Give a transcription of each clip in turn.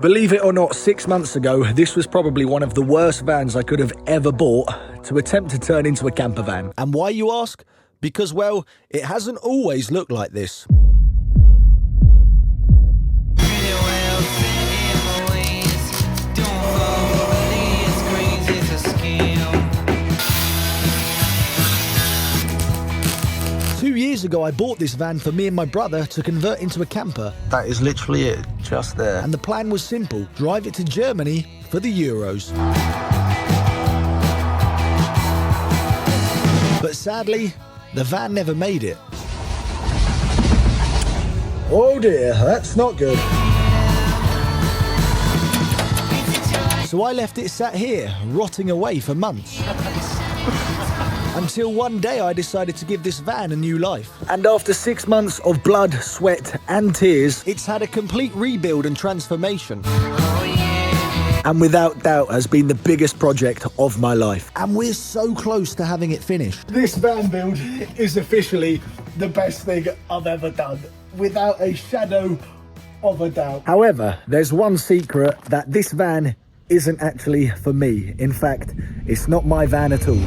Believe it or not, 6 months ago, this was probably one of the worst vans I could have ever bought to attempt to turn into a camper van. And why, you ask? Because, well, it hasn't always looked like this. Years ago, I bought this van for me and my brother to convert into a camper. That is literally it, just there. And the plan was simple: drive it to Germany for the Euros. But sadly, the van never made it. Oh dear, that's not good. So I left it sat here, rotting away for months. Until one day I decided to give this van a new life. And after 6 months of blood, sweat and tears, it's had a complete rebuild and transformation. And without doubt has been the biggest project of my life. And we're so close to having it finished. This van build is officially the best thing I've ever done, without a shadow of a doubt. However, there's one secret: that this van isn't actually for me. In fact, it's not my van at all.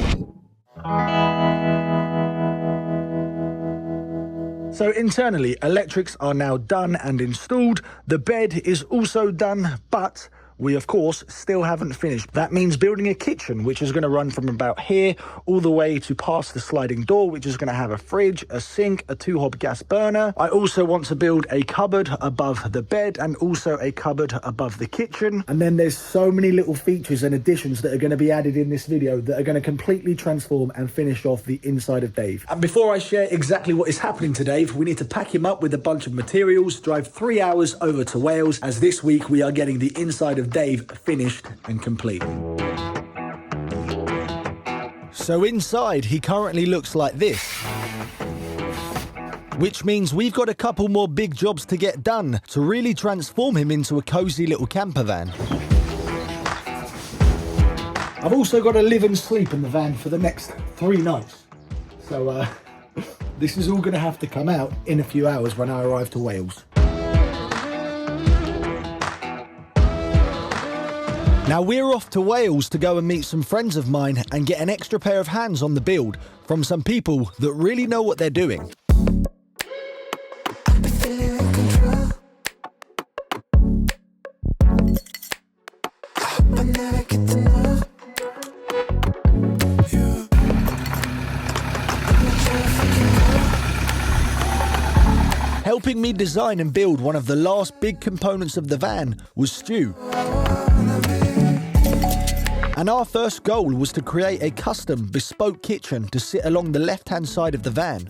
So internally, electrics are now done and installed. The bed is also done, but we of course still haven't finished. That means building a kitchen, which is going to run from about here all the way to past the sliding door, which is going to have a fridge, a sink, a 2-hob gas burner. I also want to build a cupboard above the bed and also a cupboard above the kitchen. And then there's so many little features and additions that are going to be added in this video that are going to completely transform and finish off the inside of Dave. And before I share exactly what is happening to Dave, we need to pack him up with a bunch of materials, drive 3 hours over to Wales, as this week we are getting the inside of Dave finished and complete. So inside he currently looks like this, which means we've got a couple more big jobs to get done to really transform him into a cozy little camper van. I've also got to live and sleep in the van for the next 3 nights. So this is all going to have to come out in a few hours when I arrive to Wales. Now we're off to Wales to go and meet some friends of mine and get an extra pair of hands on the build from some people that really know what they're doing. Helping me design and build one of the last big components of the van was Stu. And our first goal was to create a custom, bespoke kitchen to sit along the left-hand side of the van.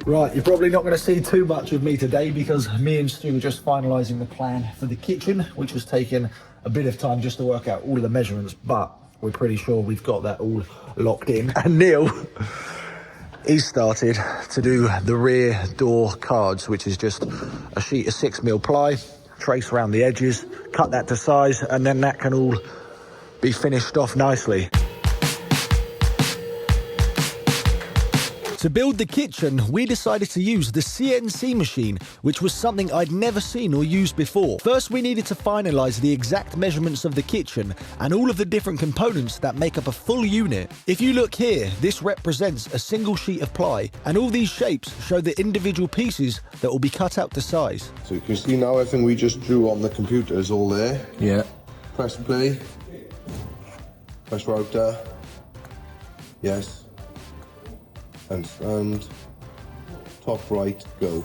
Right, you're probably not going to see too much of me today because me and Stu are just finalising the plan for the kitchen, which has taken a bit of time just to work out all of the measurements, but we're pretty sure we've got that all locked in. And Neil, he's started to do the rear door cards, which is just a sheet of 6mm ply, trace around the edges, cut that to size, and then that can all be finished off nicely. To build the kitchen, we decided to use the CNC machine, which was something I'd never seen or used before. First, we needed to finalise the exact measurements of the kitchen and all of the different components that make up a full unit. If you look here, this represents a single sheet of ply, and all these shapes show the individual pieces that will be cut out to size. So you can see now everything we just drew on the computer is all there. Yeah. Press play. Press router. Yes. And top right, go.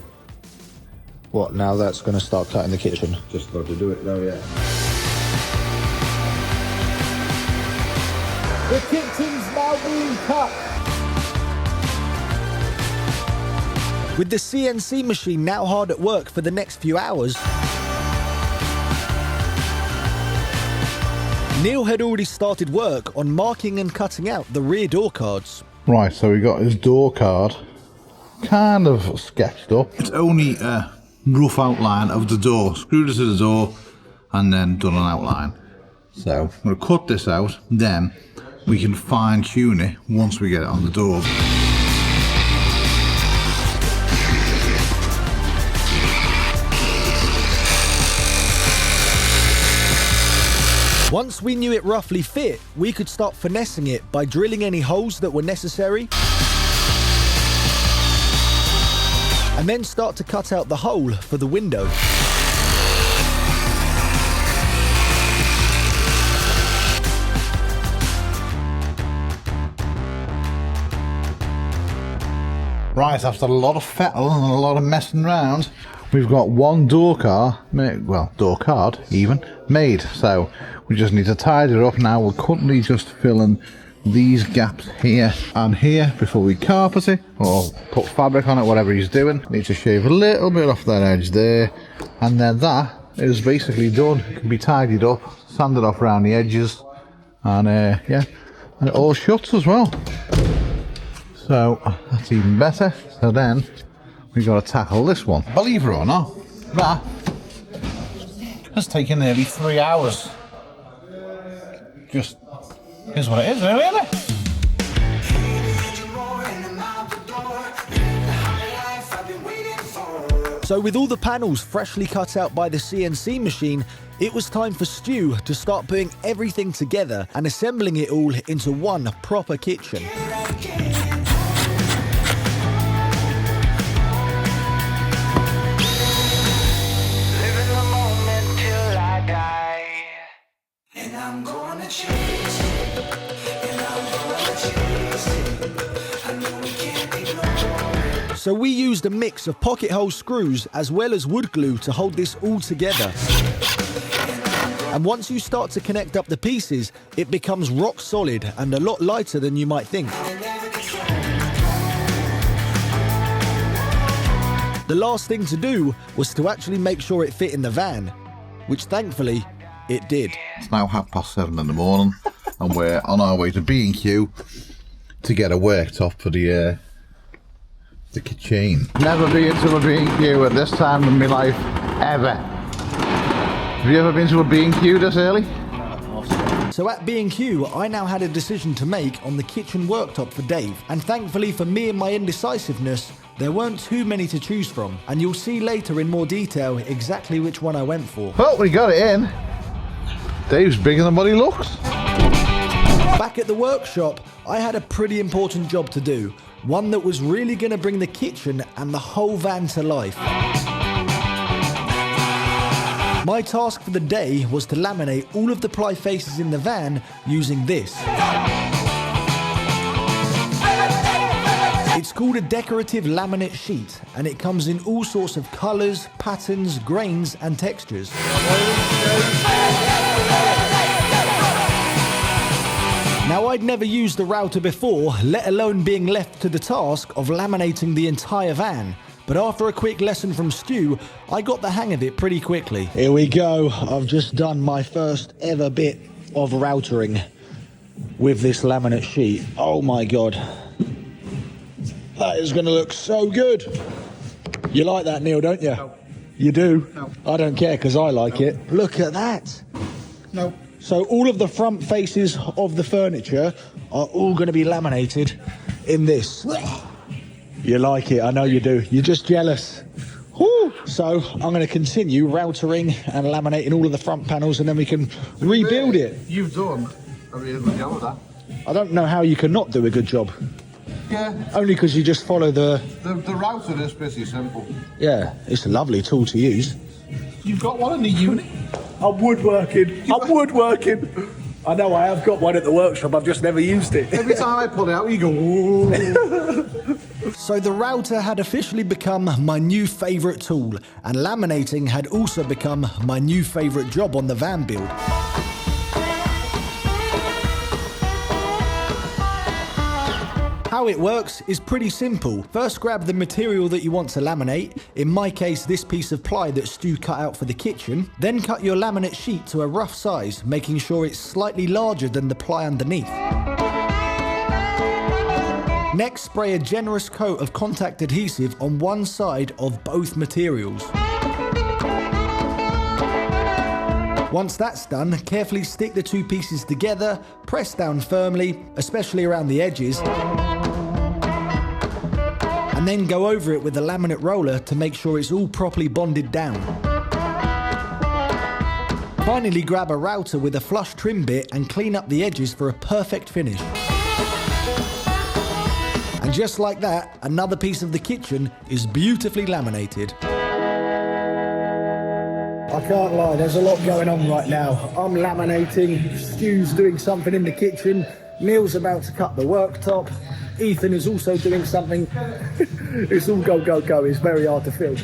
What, now that's going to start cutting the kitchen? Just about to do it now, yeah. The kitchen's now being cut. With the CNC machine now hard at work for the next few hours, Neil had already started work on marking and cutting out the rear door cards. Right, so we got his door card kind of sketched up. It's only a rough outline of the door, screwed it to the door and then done an outline. So I'm going to cut this out, then we can fine tune it once we get it on the door. Once we knew it roughly fit, we could start finessing it by drilling any holes that were necessary, and then start to cut out the hole for the window. Right, after a lot of fettle and a lot of messing around, we've got one door card even, made. So we just need to tidy it up now. We're currently just filling these gaps here and here before we carpet it or put fabric on it, whatever he's doing. Need to shave a little bit off that edge there, and then that is basically done. It can be tidied up, sanded off around the edges, and yeah, and it all shuts as well. So that's even better. So then we've got to tackle this one. Believe it or not, that has taken nearly 3 hours. Just is what it is, really. So with all the panels freshly cut out by the CNC machine, it was time for Stu to start putting everything together and assembling it all into one proper kitchen. So we used a mix of pocket hole screws as well as wood glue to hold this all together. And once you start to connect up the pieces, it becomes rock solid and a lot lighter than you might think. The last thing to do was to actually make sure it fit in the van, which thankfully it did. It's now 7:30 in the morning and we're on our way to B&Q to get a worktop for the kitchen. Never been to a B&Q at this time in my life, ever. Have you ever been to a B&Q this early? So at B&Q, I now had a decision to make on the kitchen worktop for Dave, and thankfully for me and my indecisiveness, there weren't too many to choose from, and you'll see later in more detail exactly which one I went for. Well, we got it in. Dave's bigger than what he looks. Back at the workshop, I had a pretty important job to do, one that was really going to bring the kitchen and the whole van to life. My task for the day was to laminate all of the ply faces in the van using this. It's called a decorative laminate sheet, and it comes in all sorts of colours, patterns, grains and textures. Now, I'd never used a router before, let alone being left to the task of laminating the entire van. But after a quick lesson from Stu, I got the hang of it pretty quickly. Here we go. I've just done my first ever bit of routering with this laminate sheet. Oh my God. That is going to look so good. You like that, Neil, don't you? No. You do? No. I don't care because I like it. Look at that. No. So all of the front faces of the furniture are all going to be laminated in this. You like it, I know you do. You're just jealous. Woo. So I'm going to continue routering and laminating all of the front panels, and then we can rebuild it. You've done a really good job of that. I don't know how you can not do a good job. Yeah. Only because you just follow the router is pretty simple. Yeah, it's a lovely tool to use. You've got one in the unit. I'm woodworking. I know I have got one at the workshop, I've just never used it. Every time I pull it out, you go, whoa. So the router had officially become my new favourite tool, and laminating had also become my new favourite job on the van build. How it works is pretty simple. First, grab the material that you want to laminate, in my case this piece of ply that Stu cut out for the kitchen, then cut your laminate sheet to a rough size, making sure it's slightly larger than the ply underneath. Next, spray a generous coat of contact adhesive on one side of both materials. Once that's done, carefully stick the two pieces together, press down firmly, especially around the edges, and then go over it with a laminate roller to make sure it's all properly bonded down. Finally grab a router with a flush trim bit and clean up the edges for a perfect finish. And just like that, another piece of the kitchen is beautifully laminated. I can't lie, there's a lot going on right now. I'm laminating, Stu's doing something in the kitchen, Neil's about to cut the worktop, Ethan is also doing something. It's all go, go, go, it's very hard to film.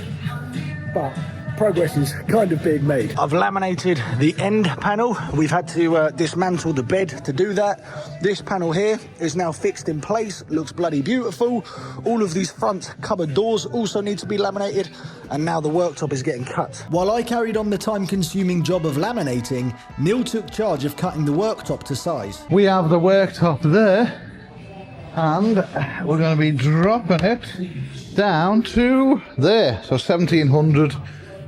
But progress is kind of being made. I've laminated the end panel. We've had to dismantle the bed to do that. This panel here is now fixed in place, looks bloody beautiful. All of these front cupboard doors also need to be laminated, and now the worktop is getting cut. While I carried on the time-consuming job of laminating, Neil took charge of cutting the worktop to size. We have the worktop there, and we're going to be dropping it down to there. So 1700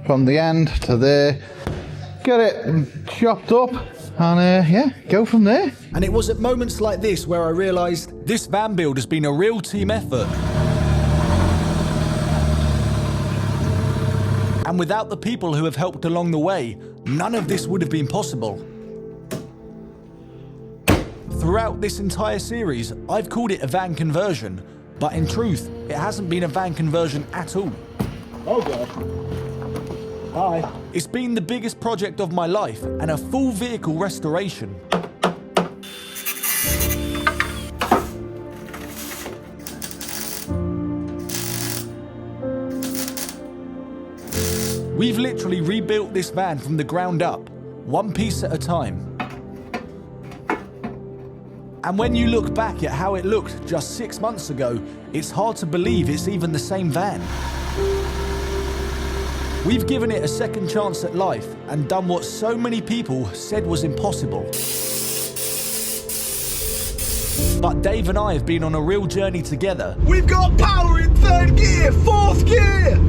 from the end to there. Get it chopped up and yeah, go from there. And it was at moments like this where I realised this van build has been a real team effort. And without the people who have helped along the way, none of this would have been possible. Throughout this entire series, I've called it a van conversion, but in truth, it hasn't been a van conversion at all. Oh God. Hi. It's been the biggest project of my life and a full vehicle restoration. We've literally rebuilt this van from the ground up, one piece at a time. And when you look back at how it looked just 6 months ago, it's hard to believe it's even the same van. We've given it a second chance at life and done what so many people said was impossible. But Dave and I have been on a real journey together. We've got power in third gear, fourth gear.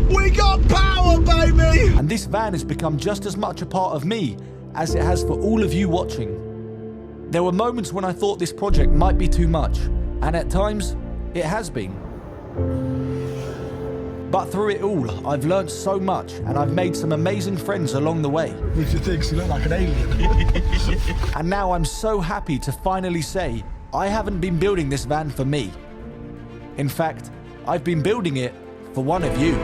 We got power, baby. And this van has become just as much a part of me as it has for all of you watching. There were moments when I thought this project might be too much, and at times, it has been. But through it all, I've learnt so much, and I've made some amazing friends along the way. If you think you look like an alien. And now I'm so happy to finally say, I haven't been building this van for me. In fact, I've been building it for one of you.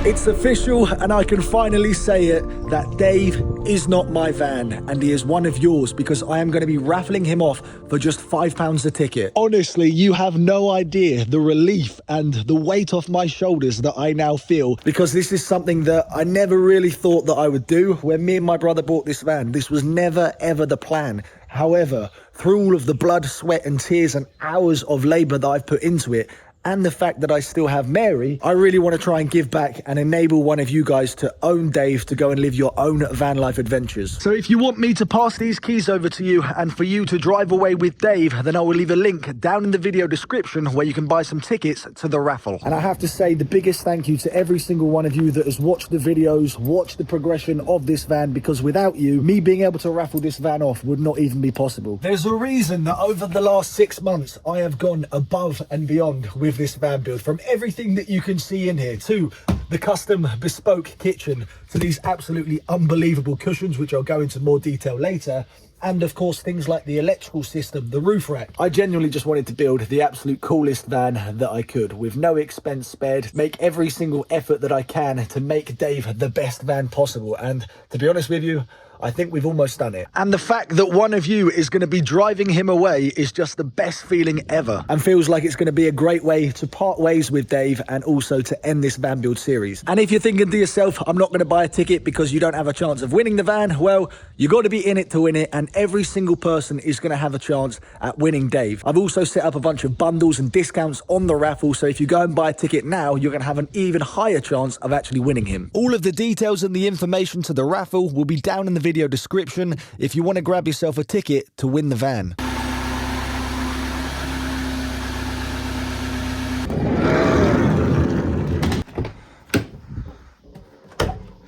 It's official, and I can finally say it, that Dave is not my van, and he is one of yours, because I am going to be raffling him off for just £5 a ticket. Honestly, you have no idea the relief and the weight off my shoulders that I now feel, because this is something that I never really thought that I would do. When me and my brother bought this van, this was never ever the plan. However, through all of the blood, sweat and tears and hours of labour that I've put into it, and the fact that I still have Mary, I really want to try and give back and enable one of you guys to own Dave to go and live your own van life adventures. So if you want me to pass these keys over to you and for you to drive away with Dave, then I will leave a link down in the video description where you can buy some tickets to the raffle. And I have to say the biggest thank you to every single one of you that has watched the videos, watched the progression of this van, because without you, me being able to raffle this van off would not even be possible. There's a reason that over the last 6 months, I have gone above and beyond with this van build, from everything that you can see in here to the custom bespoke kitchen to these absolutely unbelievable cushions, which I'll go into more detail later, and of course things like the electrical system, the roof rack. I genuinely just wanted to build the absolute coolest van that I could, with no expense spared, make every single effort that I can to make Dave the best van possible. And to be honest with you, I think we've almost done it. And the fact that one of you is going to be driving him away is just the best feeling ever. And feels like it's going to be a great way to part ways with Dave and also to end this van build series. And if you're thinking to yourself, I'm not going to buy a ticket because you don't have a chance of winning the van, well, you got to be in it to win it, and every single person is going to have a chance at winning Dave. I've also set up a bunch of bundles and discounts on the raffle, so if you go and buy a ticket now, you're going to have an even higher chance of actually winning him. All of the details and the information to the raffle will be down in the video description if you want to grab yourself a ticket to win the van.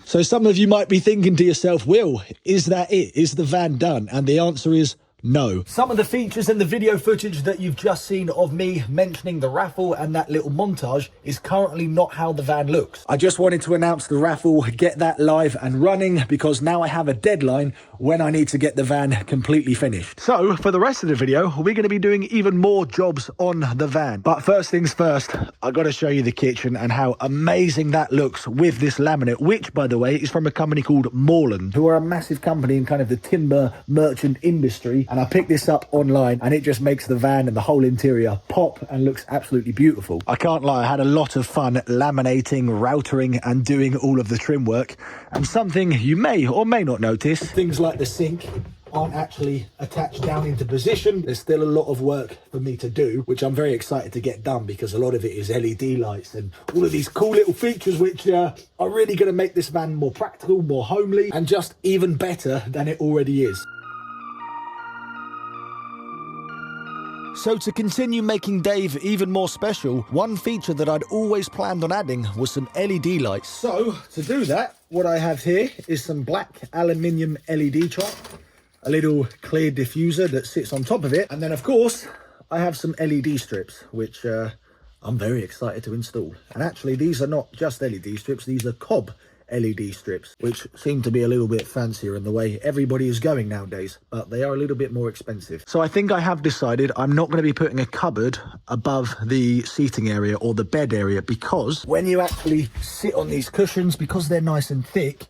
So some of you might be thinking to yourself, Will, is that it? Is the van done? And the answer is no. Some of the features and the video footage that you've just seen of me mentioning the raffle and that little montage is currently not how the van looks. I just wanted to announce the raffle, get that live and running, because now I have a deadline when I need to get the van completely finished. So for the rest of the video, we're going to be doing even more jobs on the van. But first things first, I got to show you the kitchen and how amazing that looks with this laminate, which, by the way, is from a company called Moreland, who are a massive company in kind of the timber merchant industry. And I picked this up online and it just makes the van and the whole interior pop and looks absolutely beautiful. I can't lie, I had a lot of fun laminating, routering and doing all of the trim work. And something you may or may not notice, Things like the sink aren't actually attached down into position. There's still a lot of work for me to do, which I'm very excited to get done because a lot of it is LED lights and all of these cool little features which are really going to make this van more practical, more homely and just even better than it already is. So to continue making Dave even more special, one feature that I'd always planned on adding was some LED lights. So to do that, what I have here is some black aluminium LED track, a little clear diffuser that sits on top of it, and then of course I have some LED strips which I'm very excited to install. And actually these are not just LED strips, these are cob LED strips, which seem to be a little bit fancier in the way everybody is going nowadays, but they are a little bit more expensive. So I think I have decided I'm not going to be putting a cupboard above the seating area or the bed area, because When you actually sit on these cushions, because they're nice and thick,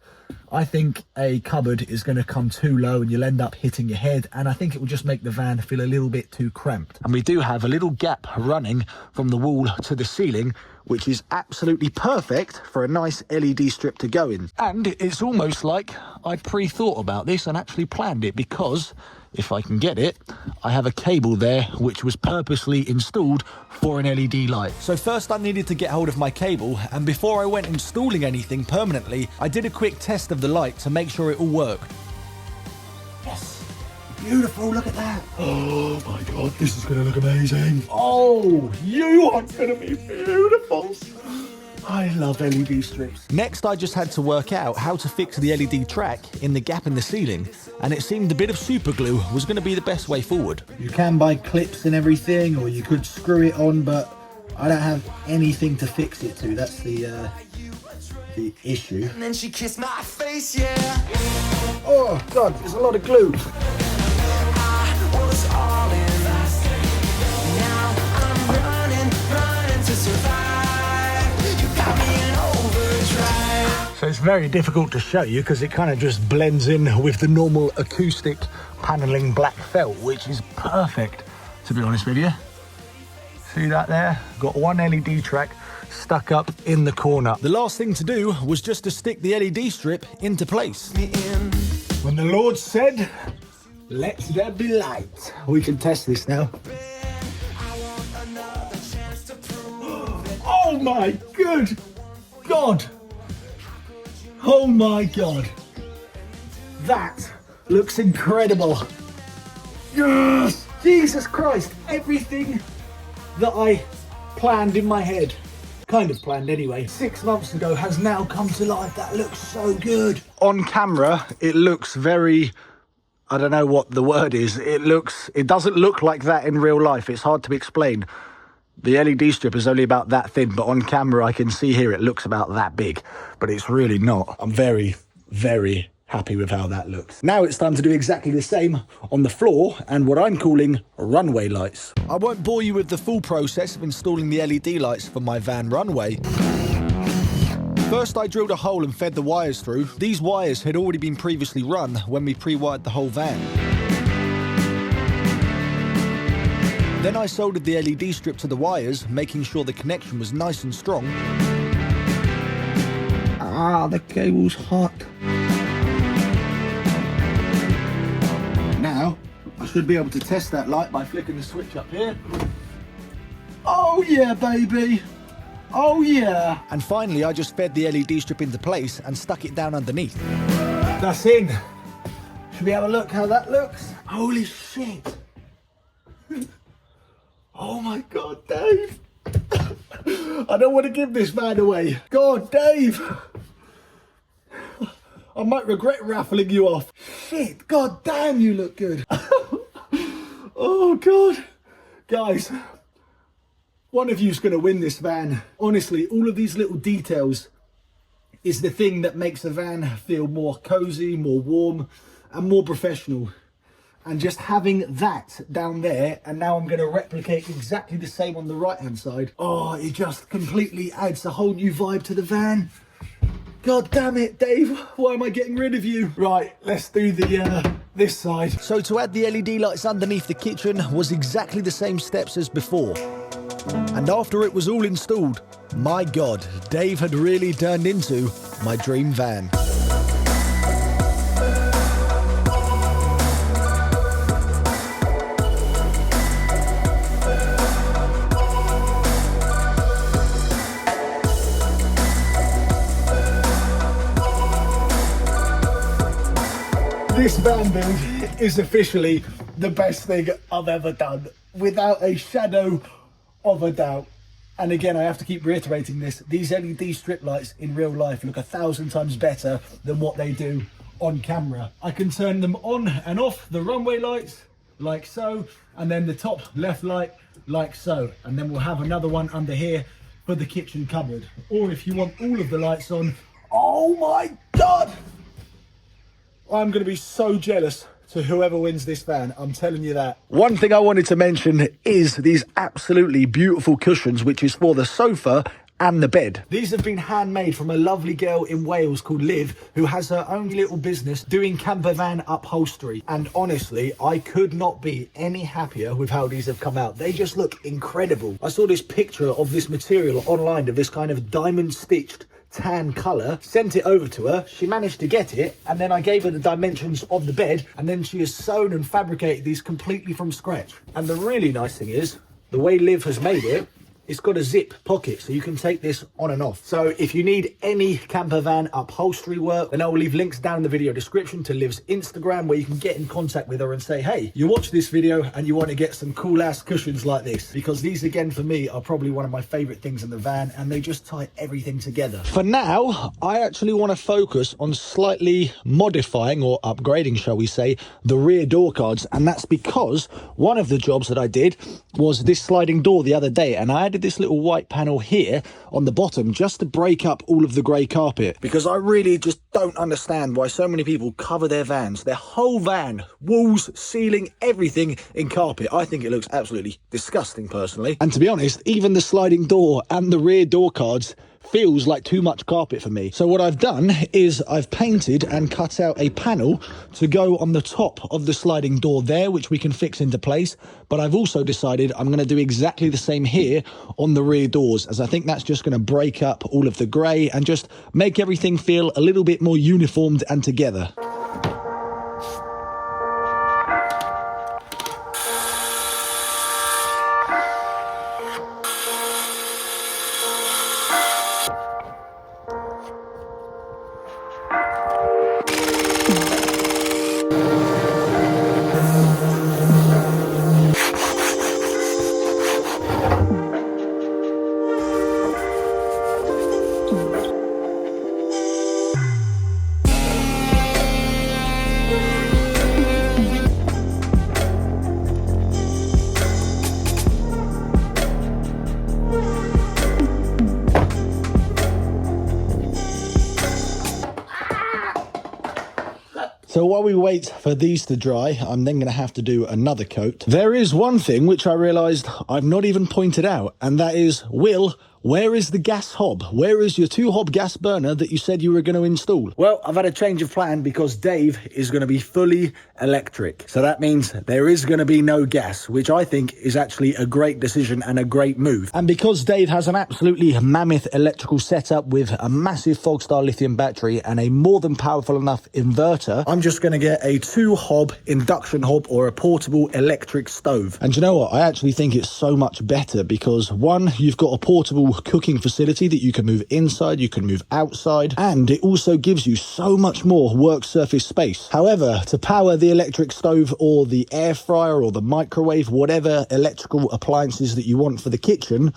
I think a cupboard is going to come too low and you'll end up hitting your head, and I think it will just make the van feel a little bit too cramped. and we do have a little gap running from the wall to the ceiling, which is absolutely perfect for a nice LED strip to go in. And it's almost like I'd pre-thought about this and actually planned it, because if I can get it, I have a cable there which was purposely installed for an LED light. So first I needed to get hold of my cable, and before I went installing anything permanently, I did a quick test of the light to make sure it all worked. Yes, beautiful, look at that. Oh my God, this is gonna look amazing. Oh, you are gonna be beautiful. I love LED strips. Next, I just had to work out how to fix the LED track in the gap in the ceiling, and it seemed a bit of super glue was going to be the best way forward. You can buy clips and everything, or you could screw it on, but I don't have anything to fix it to. That's the issue. And then she kissed my face, yeah. Oh God, there's a lot of glue. I was all in. Now I'm running to survive. You got me in overdrive. So it's very difficult to show you because it kind of just blends in with the normal acoustic paneling black felt, which is perfect, to be honest with you. See that there? Got one LED track stuck up in the corner. The last thing to do was just to stick the LED strip into place. When the Lord said, let there be light. We can test this now. Oh my good God. Oh my God. That looks incredible. Yes! Jesus Christ. Everything that I planned in my head, kind of planned anyway, 6 months ago has now come to life. That looks so good. On camera, it looks very, I don't know what the word is. It doesn't look like that in real life. It's hard to explain. The LED strip is only about that thin, but on camera I can see here it looks about that big, but it's really not. I'm very, very happy with how that looks. Now it's time to do exactly the same on the floor and what I'm calling runway lights. I won't bore you with the full process of installing the LED lights for my van runway. First, I drilled a hole and fed the wires through. These wires had already been previously run when we pre-wired the whole van. Then I soldered the LED strip to the wires, making sure the connection was nice and strong. Ah, the cable's hot. Now, I should be able to test that light by flicking the switch up here. Oh yeah, baby. Oh yeah. And finally, I just fed the LED strip into place and stuck it down underneath. That's in. Should we have a look how that looks? Holy shit. Oh my God, Dave. I don't want to give this van away. God, Dave. I might regret raffling you off. Shit, God damn, you look good. Oh God. Guys, one of you's gonna win this van. Honestly, all of these little details is the thing that makes a van feel more cozy, more warm, and more professional. And just having that down there, and now I'm going to replicate exactly the same on the right hand side. Oh, it just completely adds a whole new vibe to the van. God damn it, Dave, why am I getting rid of you? Right, let's do the this side. So to add the LED lights underneath the kitchen was exactly the same steps as before. And after it was all installed, my God, Dave had really turned into my dream van. This van build is officially the best thing I've ever done, without a shadow of a doubt. And again, I have to keep reiterating this, these LED strip lights in real life look 1,000 times better than what they do on camera. I can turn them on and off, the runway lights, like so, and then the top left light, like so. And then we'll have another one under here for the kitchen cupboard. Or if you want all of the lights on, oh my God! I'm going to be so jealous to whoever wins this van, I'm telling you that. One thing I wanted to mention is these absolutely beautiful cushions, which is for the sofa and the bed. These have been handmade from a lovely girl in Wales called Liv, who has her own little business doing camper van upholstery. And honestly, I could not be any happier with how these have come out. They just look incredible. I saw this picture of this material online, of this kind of diamond stitched tan colour, sent it over to her, she managed to get it, and then I gave her the dimensions of the bed, and then she has sewn and fabricated these completely from scratch. And the really nice thing is, the way Liv has made it, it's got a zip pocket, so you can take this on and off. So if you need any camper van upholstery work, then I will leave links down in the video description to Liv's Instagram, where you can get in contact with her and say, hey, you watch this video and you want to get some cool ass cushions like this, because these again for me are probably one of my favorite things in the van, and they just tie everything together. For now, I actually want to focus on slightly modifying, or upgrading, shall we say, the rear door cards. And that's because one of the jobs that I did was this sliding door the other day, and I added this little white panel here on the bottom just to break up all of the grey carpet, because I really just don't understand why so many people cover their vans, their whole van, walls, ceiling, everything in carpet. I think it looks absolutely disgusting personally. And to be honest, even the sliding door and the rear door cards feels like too much carpet for me. So what I've done is I've painted and cut out a panel to go on the top of the sliding door there, which we can fix into place. But I've also decided I'm going to do exactly the same here on the rear doors, as I think that's just going to break up all of the grey and just make everything feel a little bit more uniformed and together. So while we wait for these to dry, I'm then going to have to do another coat. There is one thing which I realised I've not even pointed out, and that is, Will Where is the gas hob? Where is your 2-hob gas burner that you said you were going to install? Well, I've had a change of plan because Dave is going to be fully electric. So that means there is going to be no gas, which I think is actually a great decision and a great move. And because Dave has an absolutely mammoth electrical setup with a massive Fogstar lithium battery and a more than powerful enough inverter, I'm just going to get a 2-hob induction hob or a portable electric stove. and you know what? I actually think it's so much better because, one, you've got a portable cooking facility that you can move inside, you can move outside, and it also gives you so much more work surface space. However, to power the electric stove or the air fryer or the microwave, whatever electrical appliances that you want for the kitchen,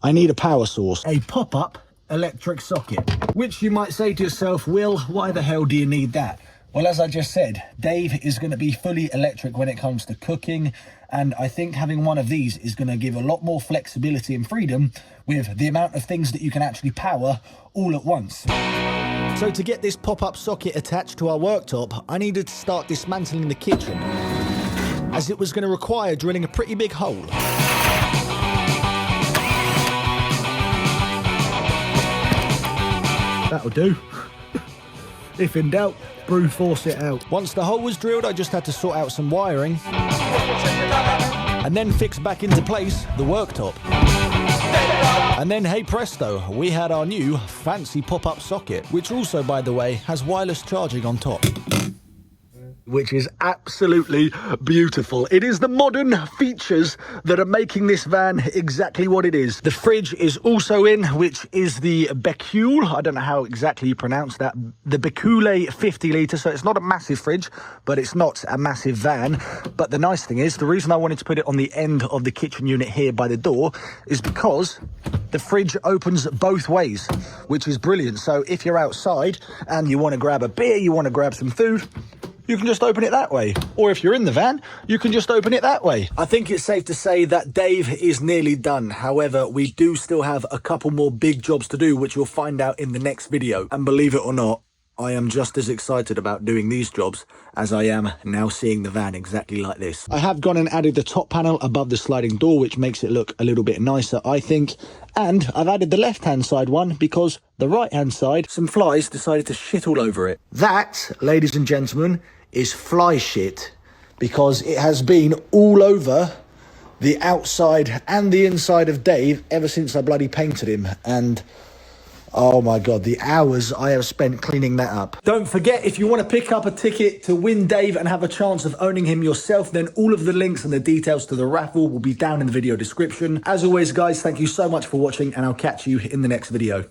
I need a power source. A pop-up electric socket, which you might say to yourself, Will, why the hell do you need that? Well, as I just said, Dave is going to be fully electric when it comes to cooking, and I think having one of these is going to give a lot more flexibility and freedom with the amount of things that you can actually power all at once. So to get this pop-up socket attached to our worktop, I needed to start dismantling the kitchen, as it was going to require drilling a pretty big hole. That'll do. If in doubt, brute force it out. Once the hole was drilled, I just had to sort out some wiring and then fix back into place the worktop. And then, hey presto, we had our new fancy pop-up socket, which also, by the way, has wireless charging on top. Which is absolutely beautiful. It is the modern features that are making this van exactly what it is. The fridge is also in, which is the Becule. I don't know how exactly you pronounce that. The Becule 50 litre. So it's not a massive fridge, but it's not a massive van. But the nice thing is, the reason I wanted to put it on the end of the kitchen unit here by the door is because the fridge opens both ways, which is brilliant. So if you're outside and you want to grab a beer, you want to grab some food, you can just open it that way. Or if you're in the van, you can just open it that way. I think it's safe to say that Dave is nearly done. However, we do still have a couple more big jobs to do, which you'll find out in the next video. And believe it or not, I am just as excited about doing these jobs as I am now seeing the van exactly like this. I have gone and added the top panel above the sliding door, which makes it look a little bit nicer, I think. And I've added the left-hand side one because the right-hand side, Some flies decided to shit all over it. That, ladies and gentlemen, is fly shit, because it has been all over the outside and the inside of Dave ever since I bloody painted him. And oh my God, the hours I have spent cleaning that up. Don't forget, if you want to pick up a ticket to win Dave and have a chance of owning him yourself, then all of the links and the details to the raffle will be down in the video description. As always, guys, thank you so much for watching, and I'll catch you in the next video.